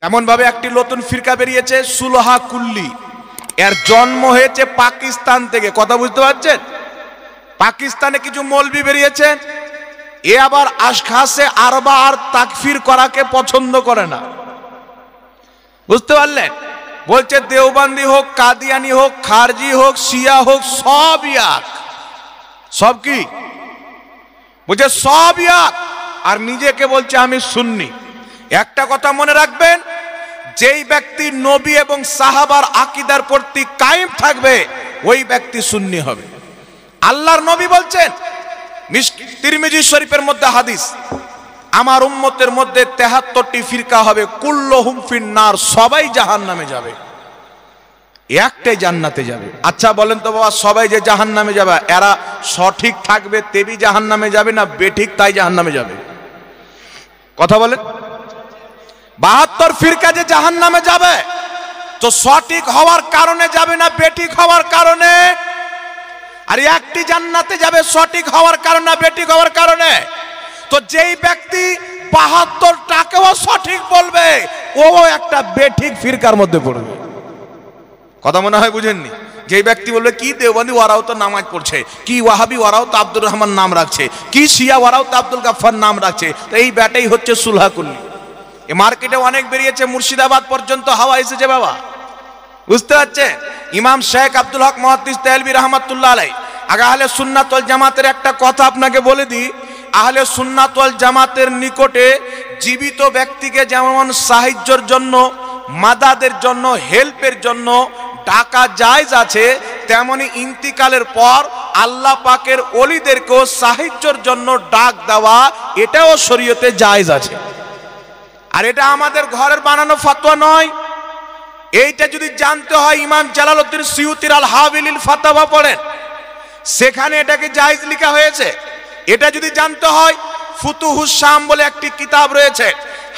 এমন ভাবে একটি নতুন ফিরকা বেরিয়েছে সুলহা কুল্লি। এর জন্ম হয়েছে পাকিস্তান থেকে। কথা বুঝতে পারছেন? পাকিস্তানে কিছু মৌলবি বেরিয়েছেন, এ আবার আশখাসে আরবা আর তাকফির করাকে পছন্দ করে না। বুঝতে পারলেন? বলছে দেওবন্দি হোক, কাদিয়ানি হোক, খারজি হোক, শিয়া হোক, সব এক। সব কি বলছে? সব এক। আর নিজেকে বলছে আমি সুন্নি। একটা কথা মনে রাখবেন, যেই ব্যক্তি নবী এবং সাহাবার আকীদার প্রতি কায়েম থাকবে ওই ব্যক্তি সুন্নি হবে। আল্লাহর নবী বলছেন, তিরমিজি শরীফের মধ্যে হাদিস, আমার উম্মতের মধ্যে ৭৩টি ফিরকা হবে, কুল্লুহুম ফিন্নার, সবাই জাহান্নামে যাবে, একটাই জান্নাতে যাবে। আচ্ছা বলেন তো বাবা, সবাই যে জাহান্নামে যাবে এরা সঠিক থাকবে তেবি জাহান্নামে যাবে না বেঠিক তাই জাহান্নামে যাবে? কথা বলেন। ৭২ ফিরকা যে জাহান্নামে যাবে তো সঠিক হওয়ার কারণে যাবে না বেঠিক হওয়ার কারণে? আর একটি জান্নাতে যাবে সঠিক হওয়ার কারণে না বেঠিক হওয়ার কারণে? তো যেই ব্যক্তি ৭২টাকেও সঠিক বলবে ও একটা বেঠিক ফিরকার মধ্যে পড়বে। কথা মনে হয় বুঝেননি? যেই ব্যক্তি বলবে কি দেওবন্দি ওরাও তো নামাজ পড়ছে, কি ওয়াহাবি ওরাও তো আব্দুর রহমান নাম রাখছে, কি শিয়া ওরাও তো আব্দুল গাফফার নাম রাখছে, তো এই ব্যাটাই হচ্ছে সুলহা কুল্লি। এ মার্কেটে অনেক বেরিয়েছে, মুর্শিদাবাদ পর্যন্ত হাওয়া এসেছে বাবা। বুঝতে পারছেন? ইমাম শেখ আব্দুল হক মুহাদ্দিস দেহলভী রাহমাতুল্লাহ আলাইহি আগে আহলে সুন্নাত ওয়াল জামাতের একটা কথা আপনাকে বলে দিই। আহলে সুন্নাত ওয়াল জামাতের নিকটে জীবিত ব্যক্তিকে যেমন সাহায্যের জন্য, মাদাদের জন্য, হেল্পের জন্য ডাকা জায়েজ আছে, তেমনি ইন্তিকালের পর আল্লাহ পাকের ওলিদেরকেও সাহায্যের জন্য ডাক দেওয়া এটাও শরীয়তে জায়েজ আছে। আর এটা আমাদের ঘরের বানানো ফতোয়া নয়। এইটা যদি জানতে হয় ইমাম জালালউদ্দিন সিয়ুতির আল হাবিলিল ফাতাওয়া পড়েন, সেখানে এটাকে জায়েজ লেখা হয়েছে। এটা যদি জানতে হয় ফুতুহুস শাম বলে একটি কিতাব রয়েছে,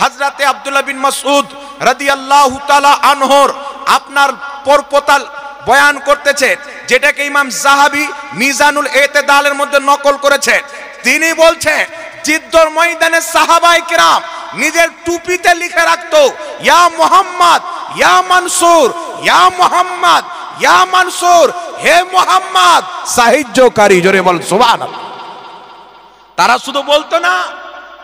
হযরতে আব্দুল্লাহ বিন মাসউদ রাদিয়াল্লাহু তাআলা আনহুর আপনার পরপতাল বয়ান করতেছে, যেটাকে ইমাম যাহাবী মিজানুল ইতিদালের মধ্যে নকল করেছে। তিনি বলছেন জিদ্দর ময়দানে সাহাবায়ে কিরাম নিজের টুপিতে লিখে রাখতো ইয়া মুহাম্মদ, ইয়া মানসুর, ইয়া মুহাম্মদ, ইয়া মানসুর, হে মুহাম্মদ সাহায্যকারী। জোরে বল সুবহানাল্লাহ। তারা শুধু বলতো না,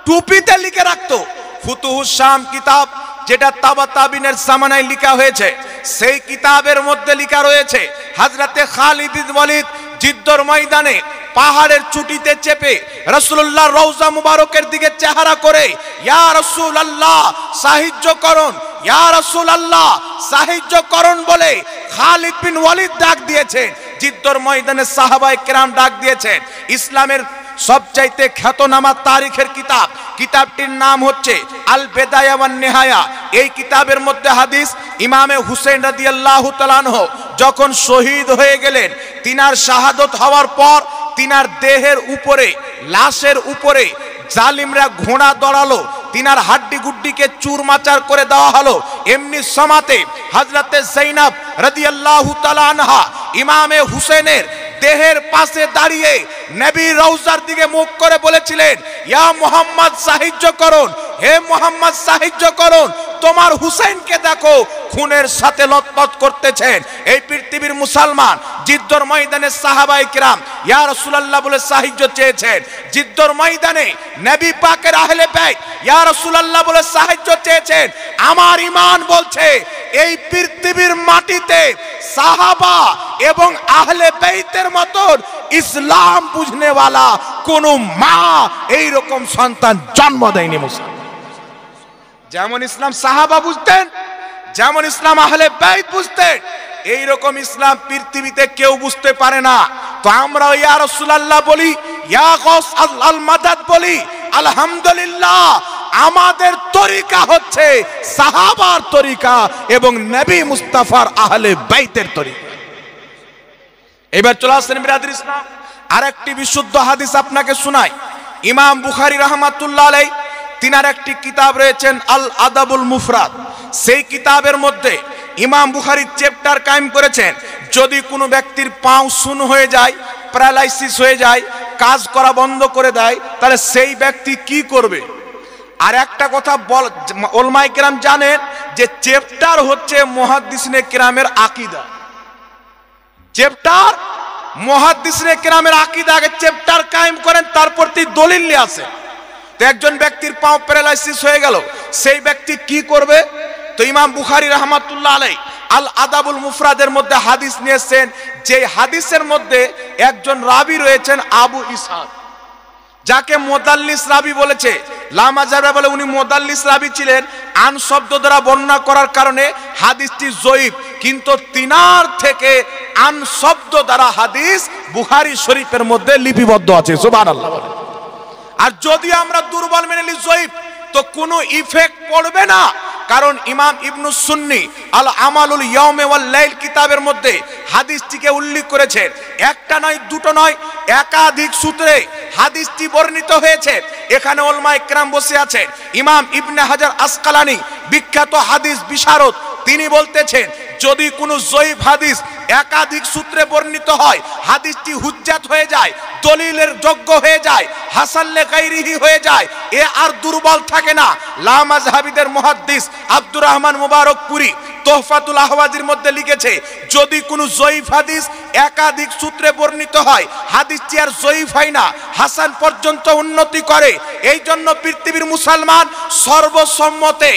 টুপিতে লিখে রাখতো। ফুতুহুস শাম কিতাব যেটা তাবাতাবিনের জামানায় লেখা হয়েছে, সেই কিতাবের মধ্যে লেখা রয়েছে হযরতে খালিদ বিন ওয়ালিদ জিদ্দর ময়দানে পাহাড়ের চুটিতে চেপে রাসূলুল্লাহ রওজা মুবারকের দিকে চেহারা করে ইয়া রাসূলুল্লাহ সাহায্য করুন, ইয়া রাসূলুল্লাহ সাহায্য করুন বলে খালিদ বিন ওয়ালিদ ডাক দিয়েছেন। জিদ্দর ময়দানে সাহাবায়ে কেরাম ডাক দিয়েছেন। ইসলামের সবচাইতে খ্যাতনামা তারিখের কিতাব, কিতাবটির নাম হচ্ছে আল বেদায়া ওয়ান নিহায়া। এই কিতাবের মধ্যে হাদিস, ইমামে হুসেন রাদিয়াল্লাহু তাআলা আনহু যখন শহীদ হয়ে গেলেন, তিনার শাহাদত হওয়ার পর তিনার দেহের উপরে, লাশের উপরে জালিমরা ঘোড়া দড়ালো, তিনার হাড্ডি গুড্ডিকে চুরমাচার করে দেওয়া হলো। এমনি সমাতে হযরতে যায়েনব রাদিয়াল্লাহু তাআলা আনহা ইমামে হুসেনের দেহের পাশে দাঁড়িয়ে নবীর রওজার দিকে মুখ করে বলেছিলেন ইয়া মুহাম্মদ সাহায্য করুন, হে মুহাম্মদ সাহায্য করুন, তোমার হুসেনকে দেখো খুনের সাথে লতপত করতেছেন। এই পৃথিবীর মুসলমান জিদ্দর ময়দানে সাহাবায়ে কিরাম ইয়া রাসূলুল্লাহ বলে সাহায্য চেয়েছেন। জিদ্দর ময়দানে নবী পাকের আহলে বাইত ইয়া রাসূলুল্লাহ বলে সাহায্য চেয়েছেন। আমার ঈমান বলছে এই পৃথিবীর মাটিতে সাহাবা এবং আহলে বাইতের মতন ইসলাম বুঝনেওয়ালা কোন মা এই রকম সন্তান জন্ম দেয়নি মুসলমান। যেমন ইসলাম সাহাবা বুঝতেন, যেমন ইসলাম আহলে বাইত বুঝতেন, এই রকম ইসলাম পৃথিবীতে কেউ বুঝতে পারে না। তো আমরা ইয়া রাসূলুল্লাহ বলি, ইয়া গাউস আল মাদাদ বলি, আলহামদুলিল্লাহ আমাদের তরিকা হচ্ছে সাহাবার তরিকা এবং নবী মুস্তাফার আহলে বাইতের তরিকা। এবার চলে আসেন বিরাদর ইসলাম, আরেকটি বিশুদ্ধ হাদিস আপনাকে শোনাই। ইমাম বুখারী রাহমাতুল্লাহ আলাইহি তিনার একটি কিতাব রয়েছেন আল আদাবুল মুফরাদ। সেই কিতাবের মধ্যে ইমাম বুখারী চ্যাপ্টার কায়েম করেছেন, যদি কোনো ব্যক্তির পাও শূন্য হয়ে যায়, প্যারালাইসিস হয়ে যায়, কাজ করা বন্ধ করে দেয়, তাহলে সেই ব্যক্তি কি করবে? আর একটা কথা উলামায়ে কেরাম জানেন যে চ্যাপ্টার হচ্ছে মুহাদ্দিসিনে কেরামের আকীদা। চ্যাপ্টার মুহাদ্দিসিনে কেরামের আকীদা, আগে চ্যাপ্টার কায়েম করেন, তারপর দলিল নিয়ে আসে। তো একজন ব্যক্তির পাও প্যারালাইসিস হয়ে গেল, সেই ব্যক্তি কি করবে? তো ইমাম বুখারী রাহমাতুল্লাহ আলাইহি আল আদাবুল মুফরাদের মধ্যে হাদিস নিয়েছেন, যে হাদিসের মধ্যে একজন রাবি রয়েছেন আবু ইসহাক, যাকে মুদাল্লিস রাবি বলেছে। লামাজাররা বলে উনি মুদাল্লিস রাবি ছিলেন, আন শব্দ দ্বারা বর্ণনা করার কারণে হাদিসটি জয়ীফ, কিন্তু তিনার থেকে আন শব্দ দ্বারা হাদিস বুখারী শরীফের মধ্যে লিপিবদ্ধ আছে। সুবহানাল্লাহ। আর যদি আমরা দুর্বল মেনে নিই জয়ীফ, তো কোনো ইফেক্ট পড়বে না, কারণ ইমাম ইবনু সুন্নি আল আমালুল ইয়াউম ওয়াল লাইল কিতাবের মধ্যে হাদিসটিকে উল্লেখ করেছেন। একটা নয়, দুটো নয়, একাধিক সূত্রে হাদিসটি বর্ণিত হয়েছে। এখানে উলামায়ে কেরাম বসে আছেন। ইমাম ইবনে হাজার আসকালানি, বিখ্যাত হাদিস বিশারদ, তিনি বলতেছেন যদি কোনো জয়ীফ হাদিস একাধিক সূত্রে বর্ণিত হয়, হাদিসটি হুজ্জাত হয়ে যায়, দলিলের যোগ্য হয়ে যায়, হাসান লে গায়রিহি হয়ে যায়, এ আর দুর্বল থাকে না। লা মাযহাবিদের মুহাদ্দিস আব্দুর রহমান মুবারকপুরি তোহফাতুল আহওয়াজির মধ্যে লিখেছে, যদি কোনো জয়ীফ হাদিস একাধিক সূত্রে বর্ণিত হয়, হাদিসটি আর জয়ীফ হয় না, হাসান পর্যন্ত উন্নতি করে। এই জন্য পৃথিবীর মুসলমান সর্বসম্মতে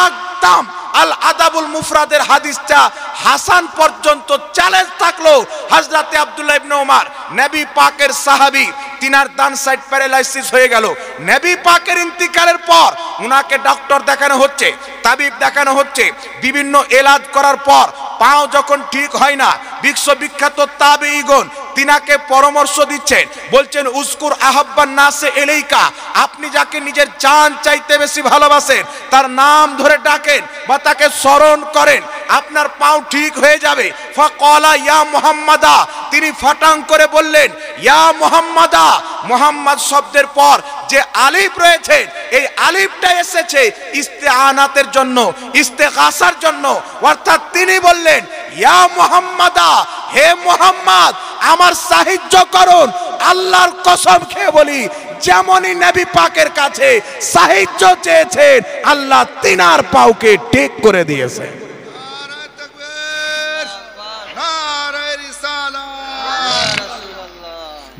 একদম আল আদাবুল মুফরাদের হাদিসটা হাসান পর্যন্ত চ্যালেঞ্জ থাকলো। হযরতে আব্দুল্লাহ ইবনে ওমর, নবী পাকের সাহাবী, তিনার ডান সাইড প্যারালাইসিস হয়ে গেল। নবী পাকের ইন্তিকালের পর উনাকে ডক্টর দেখানো হচ্ছে, তাবিব দেখানো হচ্ছে, বিভিন্ন এলাজ করার পর পাও যখন ঠিক হয় না, বিশ্ববিখ্যাত তাবেঈগণ তিনাকে পরামর্শ দিচ্ছেন, বলছেন উজকুর আহাব্বান নাসে ইলাইকা, আপনি যাকে নিজের জান চাইতে বেশি ভালোবাসেন তার নাম ধরে ডাকেন বা তাকে স্মরণ করেন, আপনার পাও ঠিক হয়ে যাবে। ফাকালা ইয়া মুহাম্মাদা, তিনি ফাটাং করে বললেন ইয়া মুহাম্মাদা। মুহাম্মদ শব্দের পর যে আলিফ রয়েছে, এই আলিফটা এসেছে ইস্তেআনাতের জন্য, ইস্তেগাসার জন্য। অর্থাৎ তিনি বললেন ইয়া মুহাম্মাদা, হে মুহাম্মদ আমার সাহায্য করুন। আল্লাহর কসম খেয়ে বলি, যেমনই নবী পাকের কাছে সাহায্য চেয়েছেন, আল্লাহ তিনার পাওকে ঠিক করে দিয়েছে।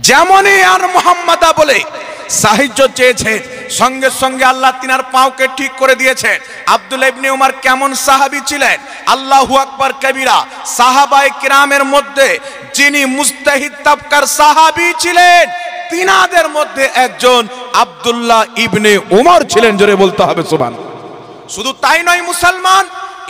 যেমনই আর মুহাম্মাদা বলে সাহায্য চেয়েছেন, সঙ্গে সঙ্গে আল্লাহ তিনার পাওকে ঠিক করে দিয়েছেন। আব্দুল্লাহ ইবনে উমর কেমন সাহাবী ছিলেন? আল্লাহু আকবার কবিরা। সাহাবায়ে কিরামের মধ্যে যিনি মুস্তাহিদ তাবকার সাহাবী ছিলেন, তিনাদের মধ্যে একজন আব্দুল্লাহ ইবনে উমর ছিলেন। জোরে বলতে হবে সুবহানাল্লাহ। শুধু তাই নয়, মুসলমান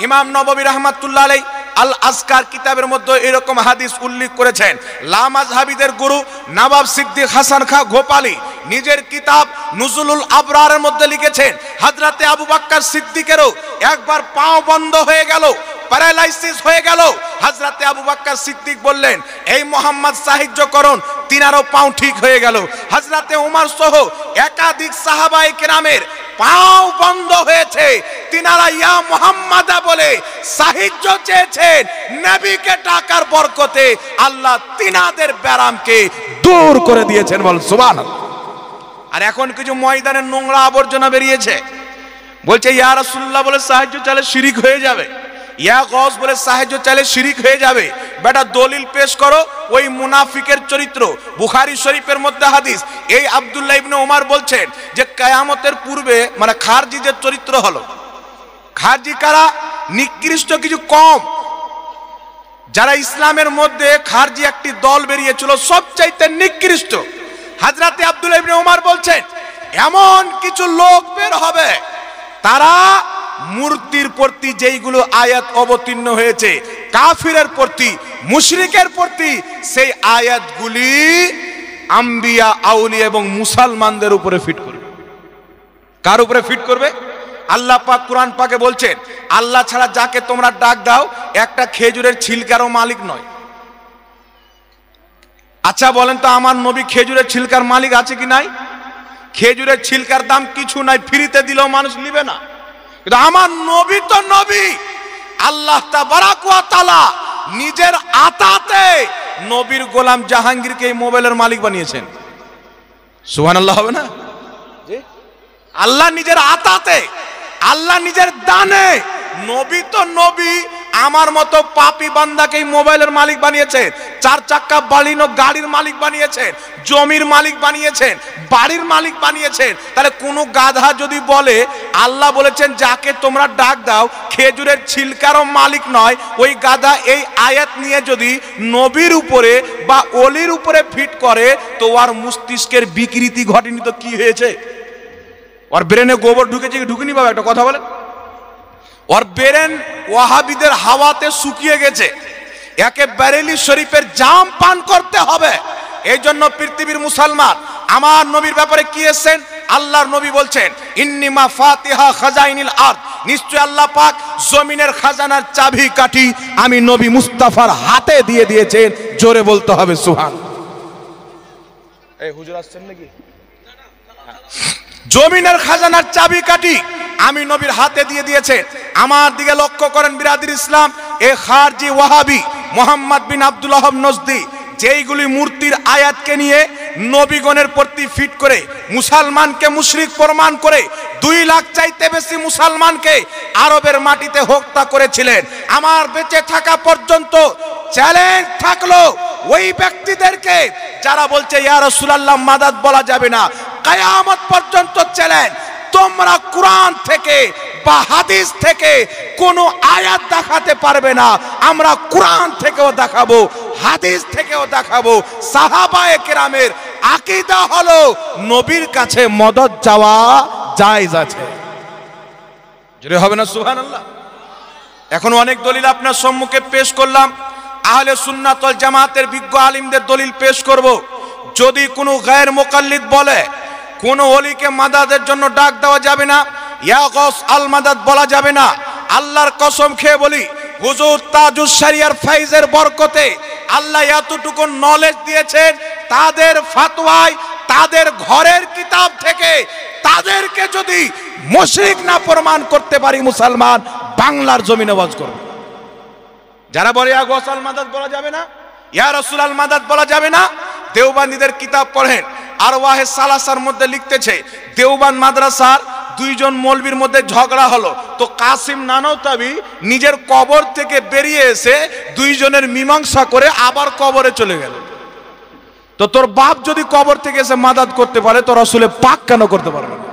ইমাম নববী রাহমাতুল্লাহ আলাইহি আল আজকার কিতাবের মধ্যে এরকম হাদিস উল্লেখ করেছেন। লা মাযহাবিদের গুরু নবাব সিদ্দিক হাসান খাঁ গোপালী নিজের কিতাব নুজুলুল আবরারের মধ্যে লিখেছেন, হযরতে আবু বকর সিদ্দিকেরও একবার পাও বন্ধ হয়ে গেল, প্যারালাইসিস হয়ে গেল। হযরতে আবু বকর সিদ্দিক বললেন এই মুহাম্মদ সাহায্য করুন, তিনারও পাও ঠিক হয়ে গেল। হযরতে ওমর সহ একাধিক সাহাবায়ে কেরামের পাও বন্ধ হয়েছে, তিনারা ইয়া মুহাম্মাদা বলে সাহায্য চেয়েছেন। নবীকে ডাকার বরকতে আল্লাহ তিনাদের ব্যারামকে দূর করে দিয়েছেন। বল সুবহানাল্লাহ। আর এখন কিছু ময়দানের নোংরা আবর্জনা বেরিয়েছে, বলছে ইয়া রাসূলুল্লাহ বলে সাহায্য চাইলে শিরিক হয়ে যাবে, ইয়া গস বলে সাহায্য চাইলে শিরিক হয়ে যাবে। বেটা দলিল পেশ করো, ওই মুনাফিকের চরিত্র। বুখারী শরীফের মধ্যে হাদিস, এই আব্দুল্লাহ ইবনে ওমর বলছেন যে কিয়ামতের পূর্বে, মানে খারজিদের চরিত্র হলো, খারজি কারা? নিকৃষ্ট কিছু কম, যারা ইসলামের মধ্যে খারজি একটি দল বেরিয়েছিল, সবচাইতে নিকৃষ্ট। হযরতে আব্দুল্লাহ ইবনে ওমর বলছেন এমন কিছু লোক বের হবে, তারা মূর্তির প্রতি যেইগুলো আয়াত অবতীর্ণ হয়েছে কাফিরের প্রতি, মুশরিকের প্রতি, সেই আয়াতগুলি আম্বিয়া, আউলিয়া এবং মুসলমানদের উপরে ফিট করবে। কার উপরে ফিট করবে? আল্লাহ পাক কুরআন পাকে বলছেন আল্লাহ ছাড়া যাকে তোমরা ডাক দাও একটা খেজুরের ছিলকারও মালিক নয়। আচ্ছা বলেন তো, আমার নবী খেজুরের ছিলকার মালিক আছে কি নাই? খেজুরের ছিলকার দাম কিছু নাই, ফ্রিতে দিলেও মানুষ নিবে না। কিন্তু আমার নবী তো নবী, আল্লাহ তাবারাক ওয়া তাআলা নিজের আতাতে নবীর গোলাম জাহাঙ্গীরকে এই মোবাইলের মালিক বানিয়েছেন। সুবহানাল্লাহ হবে না? আল্লাহ নিজের আতাতে, আল্লাহ নিজের দানে। নবী তো নবী, আমার মতো পাপী বান্দাকেই মোবাইলের মালিক বানিয়েছেন, চার চাক্কা বাড়িনো গাড়ির মালিক বানিয়েছেন, জমির মালিক বানিয়েছেন, বাড়ির মালিক বানিয়েছেন। তাহলে কোনো গাধা যদি বলে আল্লাহ বলেছেন যাকে তোমরা ডাক দাও খেজুরের ছিলকারও মালিক নয়, ওই গাধা এই আয়াত নিয়ে যদি নবীর উপরে বা অলির উপরে ফিট করে, তো ওর মস্তিষ্কের বিকৃতি ঘটেনি তো কি হয়েছে? ওর ব্রেনে গোবর ঢুকেছে কি ঢুকেনি? বাবা একটা কথা বলেন। ওর ব্রেন ওয়াহাবিদের হাওয়াতে শুকিয়ে গেছে। একে বেরেলি শরীফের জাম পান করতে হবে। এই জন্য পৃথিবীর মুসলমান আমার নবীর ব্যাপারে কি এসেছেন? আল্লাহর নবী বলছেন ইন্নিমা ফাতিহা খাজাইনিল আরদ, নিশ্চয় আল্লাহ পাক জমিনের খাজানার চাবি কাঠি আমি নবী মুস্তাফার হাতে দিয়ে দিয়েছেন। জোরে বলতে হবে সুবহানাল্লাহ। এই হুজুর আসছেন নাকি? জমিনের খাজানার চাবি কাঠি আমি নবীর হাতে দিয়ে দিয়েছেন। আমার দিকে লক্ষ্য করেন বিরাদির ইসলাম, এ খারজি ওয়াহাবি মোহাম্মদ বিন আব্দুল ওয়াহাব নজদি যেইগুলি মূর্তির আয়াতকে নিয়ে নবীগণের প্রতি ফিট করে মুসলমানকে মুশরিক প্রমাণ করে 2 লাখ চাইতে বেশি মুসলমানকে আরবের মাটিতে হত্যা করেছিলেন। আমার বেঁচে থাকা পর্যন্ত চ্যালেঞ্জ থাকলো ওই ব্যক্তিদেরকে যারা বলছে ইয়া রাসূলুল্লাহ মাদাদ বলা যাবে না, কিয়ামত পর্যন্ত চ্যালেঞ্জ, তোমরা কোরআন থেকে বা হাদিস থেকে কোনো আয়াত দেখাতে পারবে না, আমরা কোরআন থেকেও দেখাবো, হাদিস থেকেও দেখাবো। সাহাবায়ে কেরামের আকীদা হলো নবীর কাছে মদদ চাওয়া জায়েজ আছে। জোরে হবে না সুবহানাল্লাহ? এখন অনেক দলিল আপনার সম্মুখে পেশ করলাম, আহলে সুন্নাত ওয়াল জামাতের বিজ্ঞ আলিমদের দলিল পেশ করব। যদি কোনো গায়ের মুকাল্লিদ বলে কোন ওলিকে মাদাদের জন্য ডাক দেওয়া যাবে না, ইয়া গস আল মাদাদ বলা যাবে না, আল্লাহর কসম খেয়ে বলি হুজুর তাজুস শরিয়ার ফাইজের বরকতে আল্লাহ এতটুকু নলেজ দিয়েছেন, তাদের ফতোয়ায় তাদের ঘরের কিতাব থেকে তাদেরকে যদি মুশরিক না প্রমাণ করতে পারি, মুসলমান বাংলার জমিনে ওয়াজ করবে। যারা বলে ইয়া গস আল মাদাদ বলা যাবে না, ইয়া রাসূল আল মাদাদ বলা যাবে না, দেওবন্দীদের কিতাব পড়েন। আর ওয়াহে সালাসার মধ্যে লিখতেছে দেওবন্দ মাদ্রাসার 2 জন মৌলবীর মধ্যে ঝগড়া হলো, তো কাসিম নানওতাবি নিজের কবর থেকে বেরিয়ে এসে 2 জনের মীমাংসা করে আবার কবরে চলে গেল। তো তোর বাপ যদি কবর থেকে এসে মাদাদ করতে পারে, তো রাসূলে পাক কেন করতে পারবে না?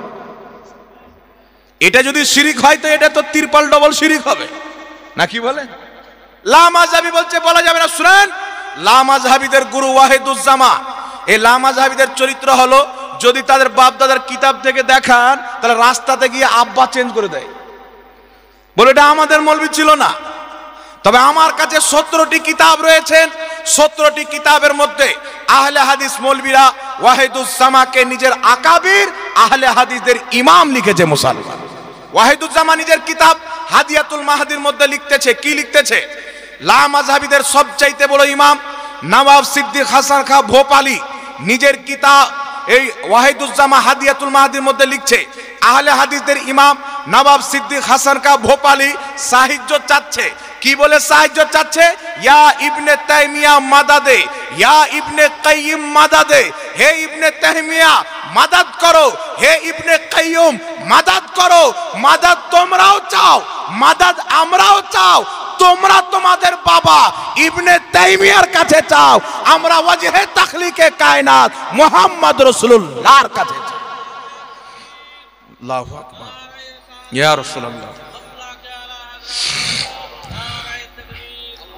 এটা যদি শিরিক হয় তো এটা তো তিরপাল ডবল শিরিক হবে নাকি বলে? লা মাযহাবি বলছে বলা যাবে না। শুনেন, লা মাযহাবিদের গুরু ওয়াহিদুজ্জামা, এই লা মাযহাবিদের চরিত্র হলো যদি তাদের বাপ দাদার কিতাব থেকে দেখান তাহলে রাস্তাতে গিয়ে আব্বা চেঞ্জ করে দেয়, বলে এটা আমাদের মৌলবি ছিল না। তবে আমার কাছে 17টি কিতাব রয়েছেন, 17টি কিতাবের মধ্যে আহলে হাদিস মৌলবিরা ওয়াহিদুজ্জামাকে নিজের আকাবির আহলে হাদিসদের ইমাম লিখেছে মুসলমান। ওয়াহিদুজ্জামা নিজের কিতাব হাদিয়াতুল মাহদির মধ্যে লিখতেছে, কি লিখতেছে? লা মাযহাবিদের সবচাইতে বড় ইমাম নওয়াব সিদ্দিক হাসান খাঁ ভোপালী নিজের কিতাব এই ওয়াহিদুজ্জামা হাদিয়াতুল মাহদির মধ্যে লিখছে, আহলে হাদিসদের ইমাম নওয়াব সিদ্দিক হাসান খাঁ ভোপালী সাহায্য চাচ্ছে। কি বলে সাহায্য চাচ্ছে? ইয়া ইবনে তাইমিয়া মাদাদে, ইয়া ইবনে কাইয়িম মাদাদে, হে ইবনে তাইমিয়া মাদাদ করো, হে ইবনে কাইয়ুম মাদাদ করো। মাদাদ তোমরাও চাও, মাদাদ আমরাও চাও, তোমরা তোমাদের বাবা ইবনে তাইমিয়ার কাছে চাও, আমরা ওয়াজহে তাখলিকে কায়নাত মুহাম্মদ রাসূলুল্লাহর কাছে চাই। আল্লাহু আকবার, ইয়া রাসূলুল্লাহ।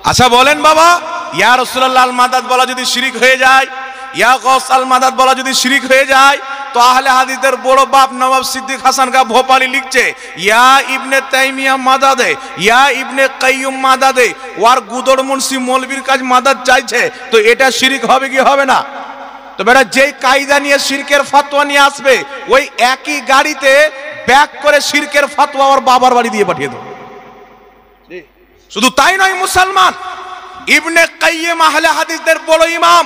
আচ্ছা বলেন বাবা, ইয়া রাসূলুল্লাহ আল মাদাদ বলা যদি শিরিক হয়ে যায়, ইয়া গস আল মাদাদ বলা যদি শিরিক হয়ে যায়, তো আহলে হাদিসদের বড় বাপ নওয়াব সিদ্দিক হাসান খাঁ ভোপালী লিখছে ইয়া ইবনে তাইমিয়া মাদাদে, ইয়া ইবনে কাইয়ুম মাদাদে। ওর গুদড় মুন্সি মৌলবীর কাছে মাদাদ চাইছে, তো এটা শিরিক হবে কি হবে না? তো বেটা যেই কায়দা নিয়ে শিরকের ফতোয়া নিয়ে আসবে, ওই একই গাড়িতে ব্যাক করে শিরকের ফতোয়া ওর বাবার বাড়ি দিয়ে পাঠিয়ে দেবে। শুধু তাই নয়, মুসলমান ইবনে কাইয়িম আহলে হাদিসদের বড় ইমাম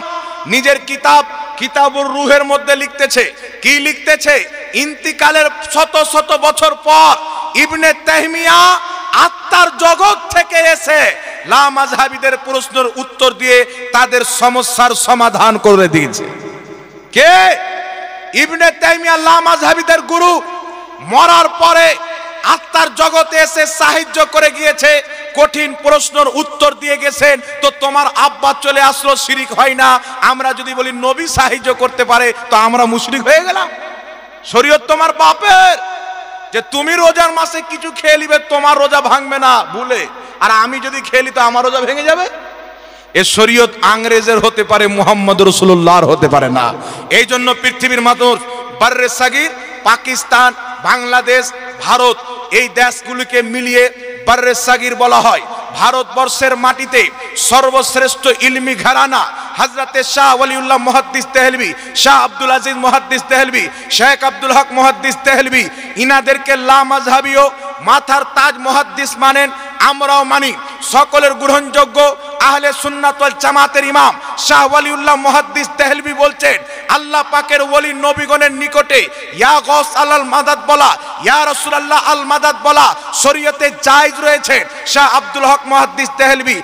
নিজের কিতাব কিতাবুর রূহের মধ্যে লিখতেছে, কি লিখতেছে? ইন্তিকালের শত শত বছর পর ইবনে তাইমিয়া আত্মার জগৎ থেকে এসে লা মাযহাবিদের প্রশ্নের উত্তর দিয়ে তাদের সমস্যার সমাধান করে দিয়েছে। কে? ইবনে তাইমিয়া লা মাযহাবিদের গুরু। মরার পরে আত্মার জগতে এসে সাহায্য করে গিয়েছে, কঠিন প্রশ্নের উত্তর দিয়ে গেছেন, তো তোমার আব্বা চলে আসলো, শিরিক হয় না? আমরা যদি বলি নবী সাহায্য করতে পারে তো আমরা মুশরিক হয়ে গেলাম? শরীয়ত তোমার বাপের, যে তুমি রোজার মাসে কিছু খেয়ে নিবে, তোমার রোজা ভাঙবে না ভুলে, আর আমি যদি খেয়ে নি তো আমার রোজা ভেঙে যাবে? এ শরীয়ত আংরেজের হতে পারে, মুহাম্মদ রাসূলুল্লাহর হতে পারে না। এই জন্য পৃথিবীর মানুষ বাররে সাগির, পাকিস্তান, বাংলাদেশ, ভারত, এই দেশগুলিকে মিলিয়ে বাররে সাগির বলা হয়। ভারতবর্ষের মাটিতে সর্বশ্রেষ্ঠ ইলমি ঘরানা হযরতে শাহ ওয়ালিউল্লাহ মুহাদ্দিস দেহলভী, শাহ আব্দুল আজিজ মুহাদ্দিস দেহলভী, শেখ আব্দুল হক মুহাদ্দিস দেহলভী, ইনাদেরকে লামাযহাবীও মাথার তাজ মুহাদ্দিস মানেন, আমরাও মানি। সকলের গ্রহণযোগ্য আহলে সুন্নাত ওয়াল জামাতের ইমাম শাহ ওয়ালিউল্লাহ মুহাদ্দিস দেহলভী বলছেন, আল্লাহ পাকের ওলি নবীগণের নিকটে ইয়া গৌস আল মাদাদ বলা, ইয়া রাসূলুল্লাহ আল মাদাদ বলা শরীয়তে জায়েজ রয়েছে। শাহ আব্দুল হক মুহাদ্দিস দেহলভী,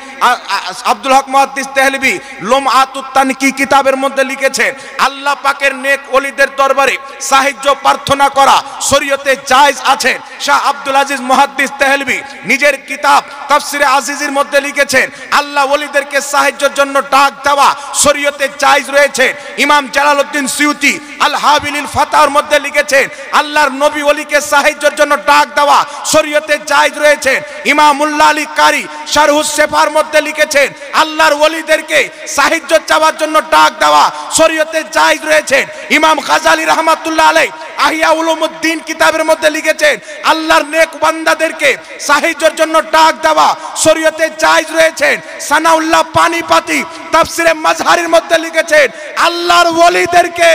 আব্দুল হক মুহাদ্দিস দেহলভী লুমআতুত তানকি কিতাবের মধ্যে লিখেছেন, আল্লাহ পাকের নেক ওলিদের দরবারে সাহায্য প্রার্থনা করা শরীয়তে জায়েজ আছে। শাহ আব্দুল আজিজ মুহাদ্দিস দেহলভী নিজের কিতাব তাফসিরে আজিজের মধ্যে লিখেছেন, আল্লাহ ওলিদেরকে সাহায্যের জন্য ডাক দেওয়া শরীয়তে জায়েজ রয়েছে। ইমাম জালালউদ্দিন সিউতি আল হাবিলিল ফাতাহর মধ্যে লিখেছেন, আল্লাহর নবী ওলিকে সাহায্যের জন্য ডাক দেওয়া শরীয়তে জায়েজ রয়েছে। ইমাম মুল্লা আলী কারি শারহুস সেফার মধ্যে লিখেছেন, আল্লাহর ওলিদেরকে সাহায্য চাওয়ার জন্য ডাক দেওয়া শরীয়তে জায়েজ রয়েছে। ইমাম গাজালি রাহমাতুল্লাহ আলাইহি আহিয়া উলুমুদ্দিন কিতাবের মধ্যে লিখেছেন, আল্লাহর নেক বান্দাদেরকে সাহায্যের জন্য ডাক দেওয়া শরীয়তে জায়েজ রয়েছে। সানাউল্লাহ পানিপাতি তাফসিরে মাজহারির মধ্যে লিখেছেন, আল্লাহর ওলিদেরকে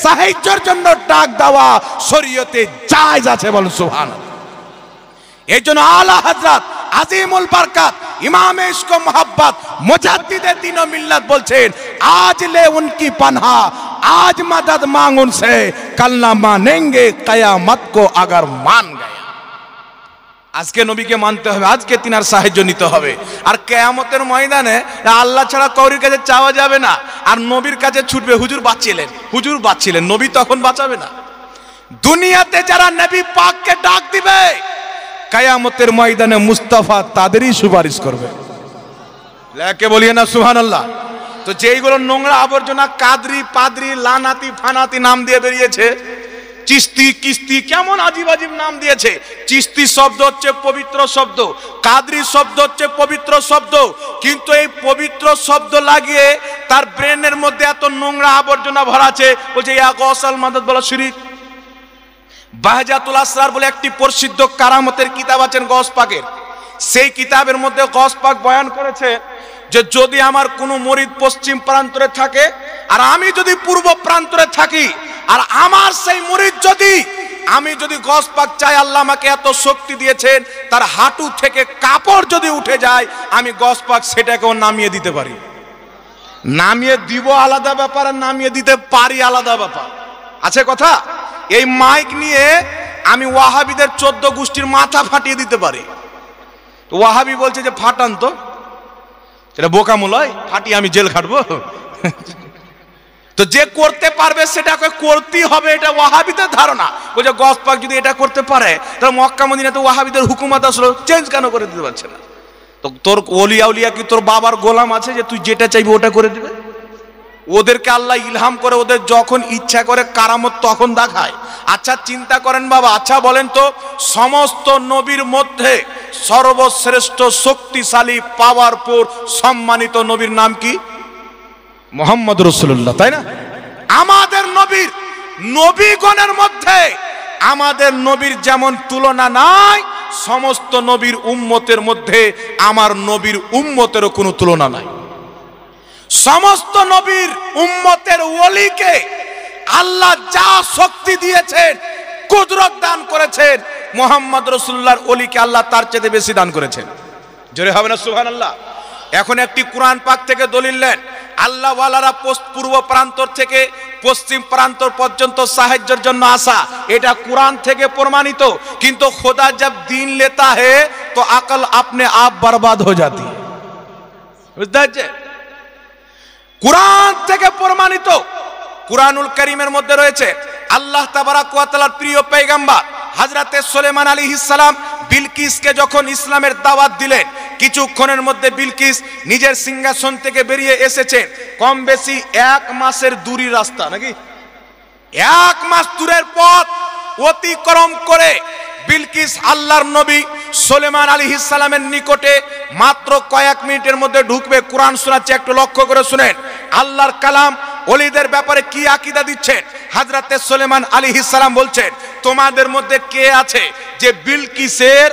সাহায্যের জন্য ডাক দেওয়া শরীয়তে জায়েজ আছে। বলুন সুবহানাল্লাহ। এই জন্য আলা হযরত আজিমুল বরকত ইমামে ইশক ও মোহাব্বত মুজাদ্দিদে দ্বীন ও মিল্লাত বলছেন, আজ লে উনকি পানহা, आज मदद मांग उनसे, कल ना मानेंगे कयामत को अगर मान गया। আজকে নবীকে মানতে হবে, আজকে তিনার সাহায্য নিতে হবে। আর কিয়ামতের ময়দানে আল্লাহ ছাড়া কারোর কাছে চাওয়া যাবে না, আর নবীর কাছে ছুটবে, হুজুর বাঁচিলেন, হুজুর বাঁচিলেন, নবী তখন বাঁচাবে না। দুনিয়াতে যারা নবী পাককে ডাক দিবে, কিয়ামতের ময়দানে মুস্তাফা তাদেরই সুপারিশ করবে। লেকে বলিয়ে না সুবহানাল্লাহ। তো যেইগুলো নোংরা আবর্জনা কাদরি পাদরি লানাতি ফানাতি নাম দিয়ে বেরিয়েছে, চিস্তি কিস্তি কেমন আজীব আজীব নাম দিয়েছে। চিস্তি শব্দ হচ্ছে পবিত্র শব্দ, কাদরি শব্দ হচ্ছে পবিত্র শব্দ, কিন্তু এই পবিত্র শব্দ লাগিয়ে তার ব্রেনের মধ্যে এত নোংরা আবর্জনা ভরা আছে। বলছে ইয়া গৌসাল মাদাদ বলা শিরিক। বাহজাতুল আসরার বলে একটি প্রসিদ্ধ কারামতের কিতাব আছেন গৌস পাকের, সেই কিতাবের মধ্যে গৌস পাক বয়ান করেছে যে যদি আমার কোনো মুরিদ পশ্চিম প্রান্তরে থাকে আর আমি যদি পূর্ব প্রান্তরে থাকি, আর আমার সেই মুরিদ যদি, আমি যদি গৌস পাক চাই, আল্লাহ আমাকে এত শক্তি দিয়েছেন, তার হাঁটু থেকে কাপড় যদি উঠে যায়, আমি গৌস পাক সেটাকেও নামিয়ে দিতে পারি। নামিয়ে দিব আলাদা ব্যাপার, আর নামিয়ে দিতে পারি আলাদা ব্যাপার আছে কথা। এই মাইক নিয়ে আমি ওয়াহাবিদের 14 গোষ্ঠীর মাথা ফাটিয়ে দিতে পারি। ওয়াহাবি বলছে যে ফাটান তো, এটা বোকামূলয়, ফাটি আমি জেল খাটবো। তো যে করতে পারবে সেটাকে করতেই হবে, এটা ওয়াহাবিদের ধারণা। বলছে গৌস পাক যদি এটা করতে পারে, তাহলে মক্কা মদিনাতে ওয়াহাবিদের হুকুমত আসলে চেঞ্জ কেন করে দিতে পারছে না? তো তোর ওলিয়া উলিয়া কি তোর বাবার গোলাম আছে যে তুই যেটা চাইবি ওটা করে দিবে? ওদেরকে আল্লাহ ইলহাম করে, ওদের যখন ইচ্ছা করে কারামত তখন দেখায়। আচ্ছা চিন্তা করেন বাবা, আচ্ছা বলেন তো, সমস্ত নবীর মধ্যে সর্বশ্রেষ্ঠ শক্তিশালী পাওয়ারফুল সম্মানিত নবীর নাম কি? মুহাম্মদ রাসূলুল্লাহ, তাই না? আমাদের নবীর, নবীগণের মধ্যে আমাদের নবীর যেমন তুলনা নাই, সমস্ত নবীর উম্মতের মধ্যে আমার নবীর উম্মতেরও কোনো তুলনা নাই। সমস্ত নবীর উম্মতের ওলিকে আল্লাহ যা শক্তি দিয়েছেন, কুদরত দান করেছেন, মুহাম্মদ রাসূলুল্লাহর ওলিকে আল্লাহ তার চেয়ে বেশি দান করেছেন। জোরে হবে না সুবহানাল্লাহ। এখন একটি কোরআন পাক থেকে দলিল নেন, আল্লাহ ওয়ালারা পূর্ব প্রান্তর থেকে পশ্চিম প্রান্তর পর্যন্ত সাহায্যের জন্য আসা, এটা কোরআন থেকে প্রমাণিত। কিন্তু খোদা जब दीन लेता है तो अकल अपने आप बर्बाद हो जाती है। বুঝতে পারছে? কুরআন থেকে প্রমাণিত। কুরআনুল কারীমের মধ্যে রয়েছে আল্লাহ তাবারাক ওয়া তাআলার প্রিয় পয়গম্বর হযরতে সুলাইমান আলাইহিস সালাম বিলকিসকে যখন ইসলামের দাওয়াত দিলেন, কিছুক্ষণের মধ্যে বিলকিস নিজের সিংহাসন থেকে বেরিয়ে এসেছেন। কম বেশি 1 মাসের দূরের রাস্তা, নাকি 1 মাস দূরের পথ অতিক্রম করে বিলকিস আল্লাহর নবী সুলাইমান আলাইহিস সালামের নিকটে মাত্র কয়েক মিনিটের মধ্যে ঢুকবে। কোরআন শোনাচ্ছে, একটু লক্ষ্য করে শুনেন। আল্লাহর কালাম ওলিদের ব্যাপারে কি আকীদা দিচ্ছেন। হযরতে সুলাইমান আলাইহিস সালাম বলছেন, তোমাদের মধ্যে কে আছে যে বিলকিসের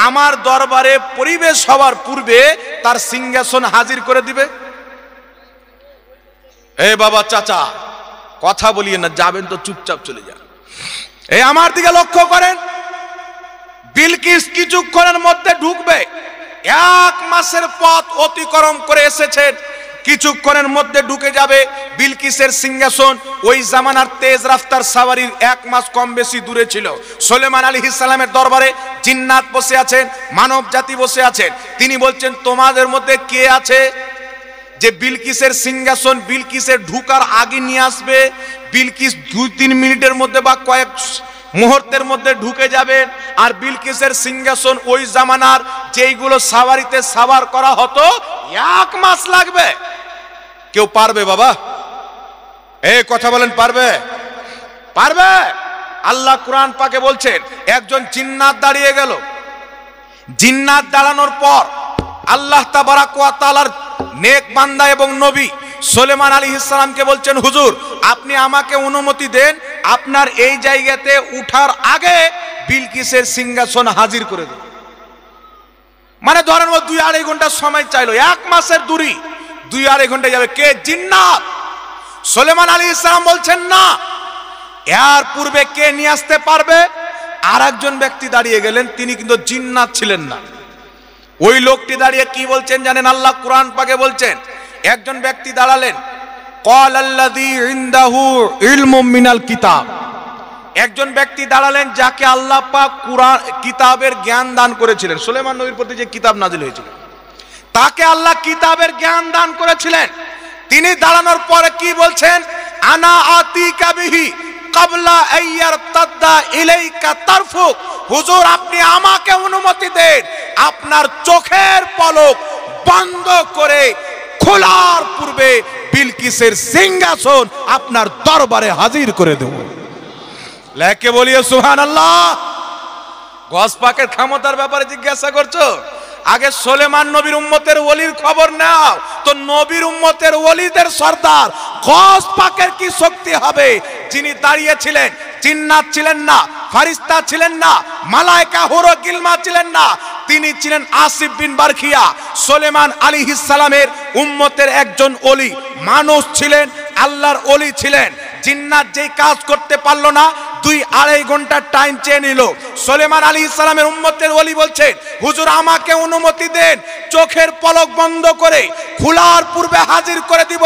আমার দরবারে পরিবেশ হওয়ার পূর্বে তার সিংহাসন হাজির করে দিবে? এ বাবা চাচা, কথা বলিয়ে না, যাবেন তো চুপচাপ চলে যান। এই আমার দিকে লক্ষ্য করেন, বিলকিস কিছুক্ষণের মধ্যে ঢুকবে। 1 মাসের পথ অতিক্রম করে এসেছেন, কিছুক্ষণের মধ্যে ঢুকে যাবে বিলকিসের সিংহাসন। ওই জামানার তেজ রাফতার সাওয়ারির 1 মাস কম বেশি দূরে ছিল। সুলাইমান আলাইহিস সালামের দরবারে জিন্নাত বসে আছেন, মানব জাতি বসে আছেন। তিনি বলছেন, তোমাদের মধ্যে কে আছে যে বিলকিসের সিংহাসন বিলকিসের ঢুকার আগে নিয়ে আসবে? বিলকিস 2-3 মিনিটের মধ্যে বা কয়েক মুহূর্তের মধ্যে ঢুকে যাবেন। আর বিলকিসের সিংহাসন ওই জামানার যেইগুলো সাওয়ারিতে সাওয়ার করা হতো 1 মাস লাগবে। কেউ পারবে বাবা? এই কথা বলেন, পারবে? পারবে? আল্লাহ কোরআন পাকে বলছেন, একজন জিন্নাত দাঁড়িয়ে গেল। জিন্নাত দাঁড়ানোর পর আল্লাহ তাবারাক ওয়া তাআলার নেক বান্দা এবং নবী সুলাইমান আলাইহিস সালামকে বলছেন, হুজুর আপনি আমাকে অনুমতি দেন, আপনার এই জায়গাতে উঠার আগে বিলকিসের সিংহাসন হাজির করে দেন। মানে ধরেন ও 2-2.5 ঘন্টা সময় চাইলো, 1 মাসের দূরি, 2-2.5 ঘন্টা যাবে। কে? জিন্নাত। সুলাইমান আলাইহিস সালাম বলছেন, না, এর পূর্বে কে নিয়ে আসতে পারবে? আর একজন ব্যক্তি দাঁড়িয়ে গেলেন, তিনি কিন্তু জিন্নাত ছিলেন না। ওই লোকটি দাঁড়িয়ে কি বলছেন জানেন? আল্লাহ কোরআন পাকে বলছেন, একজন ব্যক্তি দাঁড়ালেন, ক্বালাল্লাযী ইনদাহু ইলমুম মিনাল কিতাব। একজন ব্যক্তি দাঁড়ালেন যাকে আল্লাহ পাক কুরআন কিতাবের জ্ঞান দান করেছিলেন। সুলাইমান নবীর প্রতি যে কিতাব নাজিল হয়েছিল, তাকে আল্লাহ কিতাবের জ্ঞান দান করেছিলেন। তিনি দাঁড়ানোর পরে কি বলছেন? আনা আতিকা বিহি ক্বাবলা আইয়ারতাদ্দা ইলাইকা তারফুক। হুজুর আপনি আমাকে অনুমতি দেন, আপনার চোখের পলক বন্ধ করে খোলার পূর্বে বিলকিসের সিংহাসন আপনার দরবারে হাজির করে দেব। লেকে বলিয়ে সুবহানাল্লাহ। গস পাকের ক্ষমতার ব্যাপারে জিজ্ঞাসা করছো? আগে সুলাইমান নবীর উম্মতের ওলির খবর নাও তো। নবীর উম্মতের ওলিদের সর্দার গস পাকের কি শক্তি হবে? যিনি দাঁড়িয়েছিলেন, জিন্নাত ছিলেন না, ফারিস্তা ছিলেন না, মালায়েকা হুর গিলমা ছিলেন না, তিনি ছিলেন আসিফ বিন বারখিয়া। সুলাইমান আলাইহিস সালামের উম্মতের একজন ওলি মানুষ ছিলেন, আল্লাহর ওলি ছিলেন। জিন্নাত যেই কাজ করতে পারলো না, 2-2.5 ঘন্টা টাইম চেয়ে নিল। সুলাইমান আলাইহিস সালামের উম্মতের ওলি বলছেন, হুজুর আমাকে অনুমতি দেন, চোখের পলক বন্ধ করে খোলার পূর্বে হাজির করে দিব।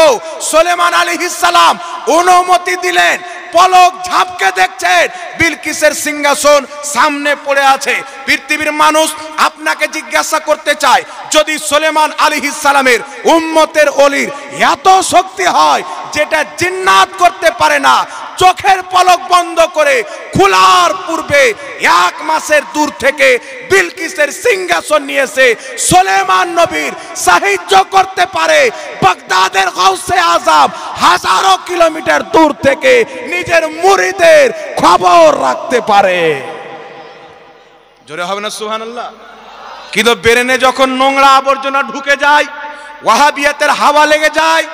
সুলাইমান আলাইহিস সালাম অনুমতি দিলেন। পলক ঝাপকে দেখছেন বিলকিসের সিংহাসন সামনে পড়ে আছে। পৃথিবীর মানুষ আপনাকে জিজ্ঞাসা করতে চায়, যদি সুলাইমান আলাইহিস সালামের উম্মতের ওলির এত শক্তি হয় যেটা জিন্নাত করতে পারে না, চোখের পলক বন্ধ করে খোলার পূর্বে 1 মাসের দূর থেকে বিলকিসের সিংহাসন নিয়ে এসে সুলাইমান নবীর সাহায্য করতে পারে, বাগদাদের গাউসে আজম হাজারো কিলোমিটার দূর থেকে নিজের মুরিদের খবর রাখতে পারে। জোরে হবে না সুবহানাল্লাহ? কিন্তু ব্রেনে যখন নোংরা আবর্জনা ঢুকে যায়, ওয়াহাবিয়াতের হাওয়া লেগে যায়,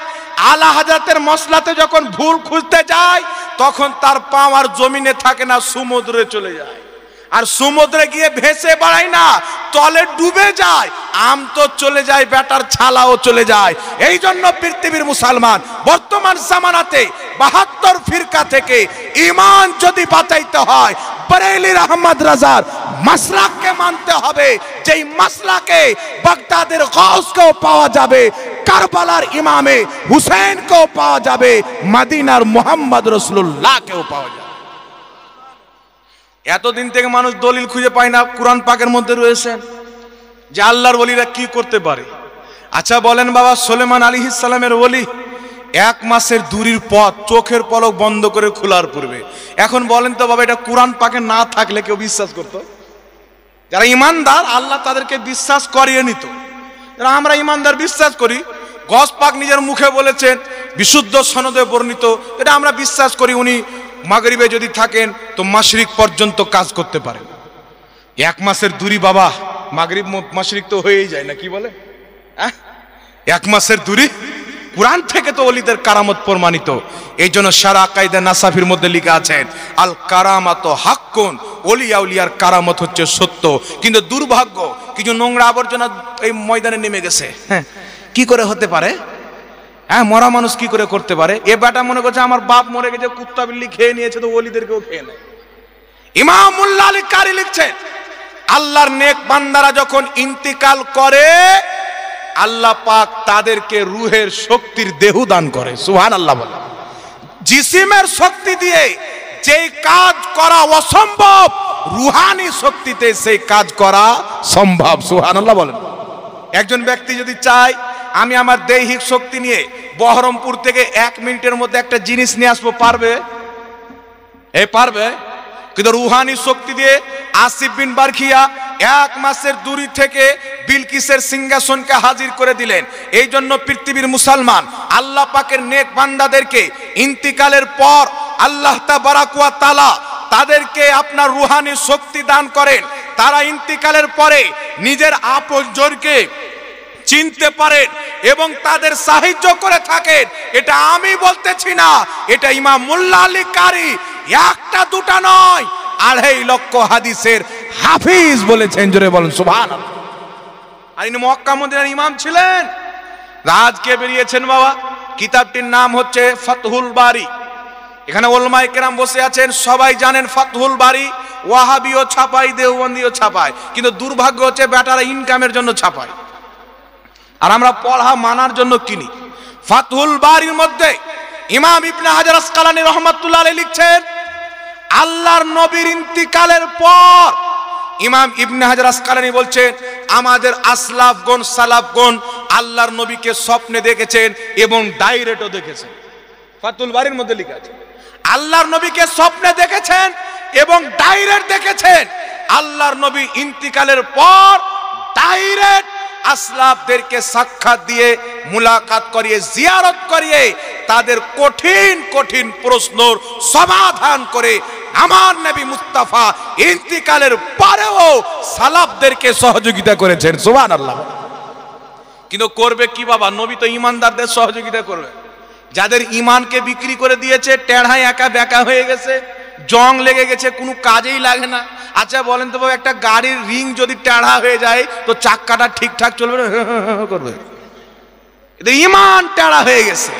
আলা হাজরাতের মসলাতে যখন ভুল খুঁজতে যায়, তখন তার পা আর জমিনে থাকে না, সমুদ্রে চলে যায়। আর সমুদ্রে গিয়ে ভেসে বেড়ায় না, তলে ডুবে যায়। আম তো চলে যায়, বেটার ছালাও চলে যায়। এই জন্য পৃথিবীর মুসলমান বর্তমান জামানাতে 72 ফিরকা থেকে ঈমান যদি বাঁচাইতে হয়, বরেলির আহমদ রাজার মাসলাককে মানতে হবে। যেই মাসলাকে বাগদাদের গাউসকেও পাওয়া যাবে, কারবালার ইমামে হুসেনকেও পাওয়া যাবে, মদিনার মুহাম্মদ রাসূলুল্লাহকেও পাওয়া যাবে। এতদিন থেকে মানুষ দলিল খুঁজে পায় না, কুরআন পাকের মধ্যে রয়েছে যে আল্লাহর ওলিরা কি করতে পারে। আচ্ছা বলেন বাবা, সুলাইমান আলাইহিস সালামের ওলি 1 মাসের দূরের পথ চোখের পলক বন্ধ করে খোলার পূর্বে। এখন বলেন তো বাবা, এটা কোরআন পাকে না থাকলে কেউ বিশ্বাস করতো? যারা ইমানদার আল্লাহ তাদেরকে বিশ্বাস করিয়ে নিত। যারা আমরা ইমানদার বিশ্বাস করি, গস পাক নিজের মুখে বলেছেন, বিশুদ্ধ সনদে বর্ণিত, এটা আমরা বিশ্বাস করি উনি মাগরিবে যদি থাকেন তো মাশরিক পর্যন্ত কাজ করতে পারেন। 1 মাসের দূরি বাবা, মাগরিব মাশরিক তো হয়েই যায় না, কি বলে? 1 মাসের দূরি কুরআন থেকে তো ওলিদের কারামত প্রমাণিত। এই জন্য সারা কায়দা নাসাফির মধ্যে লেখা আছেন, আল কারামাত হাক্কুন, ওলিয়া উলিয়ার কারামত হচ্ছে সত্য। কিন্তু দুর্ভাগ্য, কিছু নোংরা আবর্জনা এই ময়দানে নেমে গেছে। হ্যাঁ, কি করে হতে পারে? হ্যাঁ, মরা মানুষ কি করে করতে পারে? এ বেটা মনে করছে আমার বাপ মরে গেছে, কুত্তা বিল্লি খেয়ে নিয়েছে, তো ওলিদেরকেও খেয়ে নেয়। ইমাম মুল্লা আলী কারি লিখছেন, আল্লাহর নেক বান্দারা যখন ইন্তিকাল করে আল্লাহ পাক তাদেরকে রুহের শক্তির দেহ দান করে। সুবহানাল্লাহ বলে। জিসিমের শক্তি দিয়ে যেই কাজ করা অসম্ভব, রুহানি শক্তিতে সেই কাজ করা সম্ভব। সুবহানাল্লাহ বলেন। একজন ব্যক্তি যদি চায় আমি আমার দৈহিক শক্তি নিয়ে বহরমপুর থেকে 1 মিনিটের মধ্যে একটা জিনিস নিয়ে আসবো, পারবে? পারবে? কিন্তু রুহানি শক্তি দিয়ে আসিফ বিন বারখিয়া 1 মাসের দূরি থেকে বিলকিসের সিংহাসনকে হাজির করে দিলেন। এই জন্য পৃথিবীর মুসলমান আল্লাহ পাকের নেক বান্দাদেরকে ইন্তিকালের পর আল্লাহ তাবারাক ওয়া তাআলা তাদেরকে আপনার রুহানি শক্তি দান করেন। তারা ইন্তিকালের পরে নিজের আপনজনকে চিনতে পারেন এবং তাদের সাহায্য করে থাকেন। এটা আমি বলতেছি না, এটা ইমাম মুল্লা আলী কারি একটা দুটা নয়, 2.5 লক্ষ হাদিসের হাফিজ বলেছেন। জোরে বলেন সুবহানাল্লাহ। আর ইনি মক্কা মদিনার ইমাম ছিলেন। রাজকে বেরিয়েছেন বাবা, কিতাবটির নাম হচ্ছে ফাতহুল বারি। এখানে উলামায়ে কেরাম বসে আছেন, সবাই জানেন ফাতহুল বারি ওয়াহাবিও ছাপায়, দেওবন্দিও ছাপায়, কিন্তু দুর্ভাগ্য হচ্ছে বেটারা ইনকামের জন্য ছাপায় আর আমরা পড়া মানার জন্য কিনি। ফাতহুল বারির মধ্যে ইমাম ইবনে হাজার আসকালানী রাহমাতুল্লাহ আলাইহি লিখছেন, আল্লাহর নবীর ইন্তিকালের পর ইমাম ইবনে হাজার আসকালানী বলছেন, আমাদের আসলাফগণ সালাফগণ আল্লাহর নবীকে স্বপ্নে দেখেছেন এবং ডাইরেক্টও দেখেছেন। ফাতহুল বারির মধ্যে লেখা আছে আল্লাহর নবীকে স্বপ্নে দেখেছেন এবং ডাইরেক্ট দেখেছেন। আল্লাহর নবী ইন্তিকালের পর ডাইরেক্ট আসলাফদেরকে সাক্ষাৎ দিয়ে মুলাকাত করিয়ে জিয়ারত করিয়ে তাদের কঠিন কঠিন প্রশ্নের সমাধান করে আমার নবী মুস্তাফা ইন্তিকালের পরেও সালাফদেরকে সহযোগিতা করেছেন। সুবহানাল্লাহ। কিন্তু করবে কি বাবা? নবী তো ইমানদারদের সহযোগিতা করবে। যাদের ইমানকে বিক্রি করে দিয়েছে, টেढ़ায় একা বেকা হয়ে গেছে, জং লেগে গেছে, কোনো কাজেই লাগে না। আচ্ছা বলেন তো বাবা, একটা গাড়ির রিং যদি টেढ़া হয়ে যায় তো চাক্কাটা ঠিকঠাক চলবে না? করবে। ইমান টেढ़া হয়ে গেছে,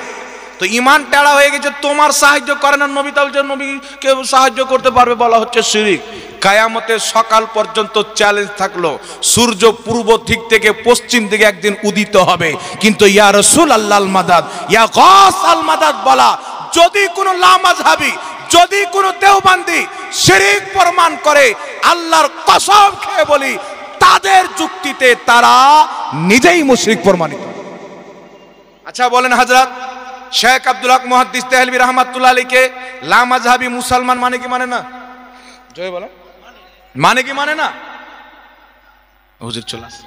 তো ইমান টেढ़া হয়ে গেছে, তোমার সাহায্য করে না নবী, তাহলে নবীকে সাহায্য করতে পারবে? বলা হচ্ছে শিরক। কিয়ামতের সকাল পর্যন্ত চ্যালেঞ্জ থাকলো, সূর্য পূর্ব দিক থেকে পশ্চিম দিকে একদিন উদিত হবে, কিন্তু ইয়া রাসূলুল্লাহ আল মাদাদ, ইয়া গাস আল মাদাদ বলা যদি কোনো লামাযহাবী, যদি কোনো দেওবন্দি শিরক প্রমাণ করে, আল্লাহর কসম খেয়ে বলি তাদের যুক্তিতে তারা নিজেই মুশরিক প্রমাণিত। আচ্ছা বলেন, হযরত শেখ আব্দুল হক মুহাদ্দিস দেহলভী রাহমাতুল্লাহ আলাইহিকে লামাযহাবী মুসলমান মানে কি মানে না? জয় বলেন, মানে কি মানে না? হুজুর চলে আসে।